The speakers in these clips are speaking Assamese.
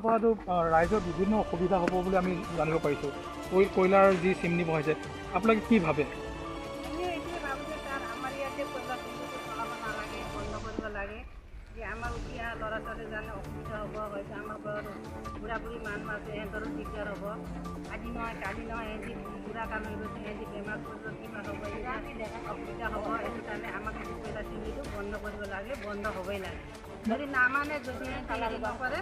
পৰাটো ৰাইজৰ বিভিন্ন অসুবিধা হ'ব বুলি আমি জানিব পাৰিছোঁ। কয়লাৰ যি চিমনি বহাইছে, আপোনালোকে কি ভাবে? আমিও এইটোৱে ভাবোঁ যে তাৰ আমাৰ ইয়াতে কয়লা চিমনিটো চলাব নালাগে, বন্ধ কৰিব লাগে। যে আমাৰ উঠি অহা ল'ৰা ছোৱালী জানে অসুবিধা হ'ব, হয়তো আমাৰ ঘৰত বুঢ়া বুঢ়ী মানুহ আছে, সিহঁতৰো দিগদাৰ হ'ব। আজি নহয় কালি নহয় সিহঁতি বুঢ়া কাল হৈ গৈছে, সিহঁতি বেমাৰ পৰিব, কিবা হ'ব, অসুবিধা হ'ব। সেইটো কাৰণে আমাক এইটো কয়লা চিমনিটো বন্ধ কৰিব লাগে, বন্ধ হ'বই লাগে। যদি নামানে, যদি সিহঁতি হেৰি নকৰে,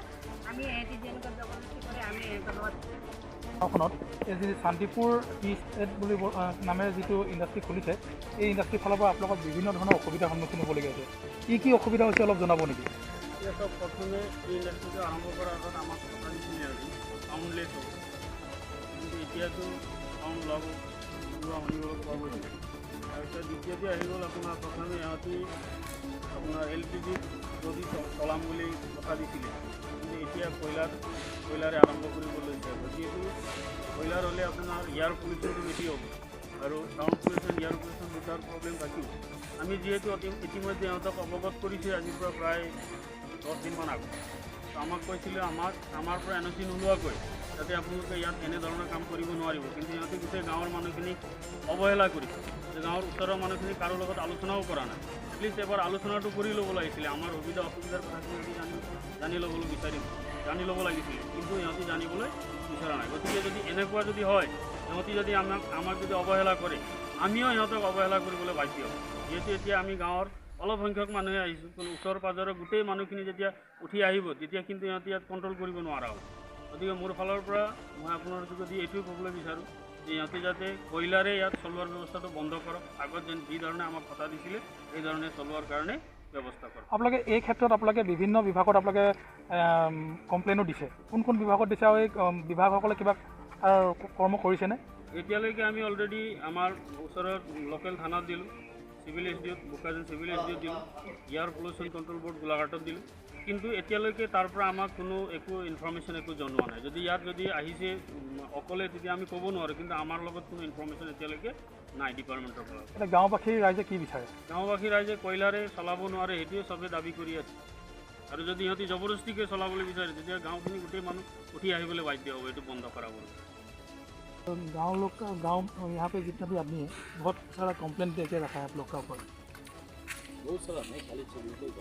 আমি সিহঁতি যেনেকৈ জবৰদস্তি কৰে আমি সিহঁতৰ লগত গাঁওখনত এই যি শান্তিপুৰ টি ষ্টেট বুলি নামেৰে যিটো ইণ্ডাষ্ট্ৰি খুলিছে, এই ইণ্ডাষ্ট্ৰিৰ ফালৰ পৰা আপোনালোকৰ বিভিন্ন ধৰণৰ অসুবিধাৰ সন্মুখীন হ'বলগীয়া হৈছে। কি অসুবিধা হৈছে অলপ জনাব নেকি? এতিয়া চব প্ৰথমে এই ইণ্ডাষ্ট্ৰিটো আৰম্ভ কৰাৰ আগত আমাক কথা দিছিলে আৰু টাউনলেছ হ'ব, কিন্তু এতিয়াতো টাউন ওলাব শুনিবলৈ পোৱা গৈছে। তাৰপিছত দ্বিতীয়তে আহি গ'ল আপোনাৰ প্ৰথমে ইহঁতি আপোনাৰ LPG যদি চলাম বুলি কথা দিছিলে, কিন্তু এতিয়া কয়লাৰে আৰম্ভ কৰিব লৈছে। যিহেতু কয়লাৰ হ'লে আপোনাৰ এয়াৰ পলিউশ্যনটো বেছি হ'ব আৰু চাউণ্ড পলিউশ্যন, এয়াৰ পলিউশ্যন দুটাৰ প্ৰব্লেম থাকিব। আমি যিহেতু ইতিমধ্যে ইহঁতক অৱগত কৰিছে আজিৰ পৰা প্ৰায় 10 দিনমান আগত। আমাক কৈছিলে আমাৰ পৰা NOC নোলোৱাকৈ যাতে আপোনালোকে ইয়াত এনেধৰণৰ কাম কৰিব নোৱাৰিব, কিন্তু সিহঁতে গোটেই গাঁৱৰ মানুহখিনিক অৱহেলা কৰিছে। যে গাঁৱৰ ওচৰৰ মানুহখিনি কাৰো লগত আলোচনাও কৰা নাই। এটলিষ্ট এবাৰ আলোচনাটো কৰি ল'ব লাগিছিলে, আমাৰ সুবিধা অসুবিধাৰ কথাখিনি জানি ল'ব লাগিছিলে, কিন্তু সিহঁতি জানিবলৈ বিচৰা নাই। গতিকে যদি এনেকুৱা যদি হয়, সিহঁতি যদি আমাক যদি অৱহেলা কৰে, আমিও সিহঁতক অৱহেলা কৰিবলৈ বাধ্য হ'ম। যিহেতু এতিয়া আমি গাঁৱৰ অলপ সংখ্যক মানুহে আহিছোঁ, কিন্তু ওচৰ পাজৰৰ গোটেই মানুহখিনি যেতিয়া উঠি আহিব, তেতিয়া কিন্তু সিহঁতি ইয়াত কণ্ট্ৰল কৰিব নোৱাৰা হ'ব। গতিকে মোৰ ফালৰ পৰা মই আপোনাৰ যদি এইটোৱে ক'বলৈ বিচাৰোঁ যে সিহঁতে যাতে কয়লাৰে ইয়াত চলোৱাৰ ব্যৱস্থাটো বন্ধ কৰক, আগত যি ধৰণে আমাক কথা দিছিলে সেই ধৰণে চলোৱাৰ কাৰণে ব্যৱস্থা কৰক। আপোনালোকে এই ক্ষেত্ৰত আপোনালোকে বিভিন্ন বিভাগত আপোনালোকে কমপ্লেইনো দিছে। কোন বিভাগত দিছে আৰু এই বিভাগসকলে কিবা কৰ্ম কৰিছেনে? এতিয়ালৈকে আমি অলৰেডি আমাৰ ওচৰত লোকেল থানাত দিলোঁ, চিভিল SDOত বোকাজান চিভিল SDOত দিলোঁ, এয়াৰ পলিউশ্যন কণ্ট্ৰল বৰ্ড গোলাঘাটত দিলোঁ, কিন্তু এতিয়ালৈকে তাৰ পৰা আমাক কোনো ইনফৰ্মেশ্যন জনোৱা নাই। যদি ইয়াত যদি আহিছে অকলে তেতিয়া আমি ক'ব নোৱাৰোঁ, কিন্তু আমাৰ লগত কোনো ইনফৰ্মেশ্যন এতিয়ালৈকে নাই ডিপাৰ্টমেণ্টৰ পৰা। এতিয়া গাঁওবাসীৰ ৰাইজে কি বিচাৰে? গাঁওবাসী ৰাইজে কয়লাৰে চলাব নোৱাৰে, সেইটোৱে চবেই দাবী কৰি আছে। আৰু যদি সিহঁতি জবৰদস্তিকৈ চলাবলৈ বিচাৰে, তেতিয়া গাঁওখিনি গোটেই মানুহ উঠি আহিবলৈ বাধ্য হ'ব এইটো বন্ধ কৰাবলৈ। गाँव यहाँ पे जितना भी आदमी है, बहुत सारा कंप्लेंट देके रखा है आप लोग का ऊपर। बहुत सारा नहीं, खाली चलते ही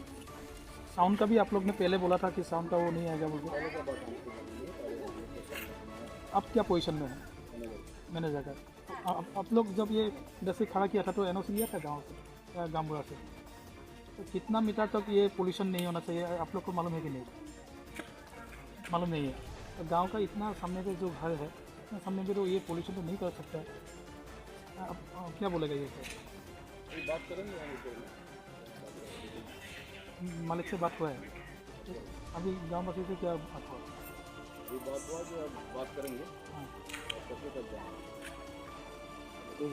साउंड का भी आप लोग ने पहले बोला था कि साउंड का वो नहीं आएगा बोल के। आप क्या पोजीशन में है? मैनेजर का। आप लोग जब ये इंडस्ट्री खड़ा किया था तो NOC लिया था गाँव से, गामबुरा से? तो कितना मीटर तक ये पोल्यूशन नहीं होना चाहिए आप लोग को मालूम है कि नहीं? मालूम नहीं है। तो गाँव का इतना सामने पे जो घर है, सामने पे तो ये पोल्यूशन तो नहीं कर सकता है। आप क्या बोलेगा ये सर? बात करेंगे मालिक से बात हुआ है? अभी गाँव वासी से क्या बात हुआ? ये बात हुआ जो बात करेंगे। हाँ। और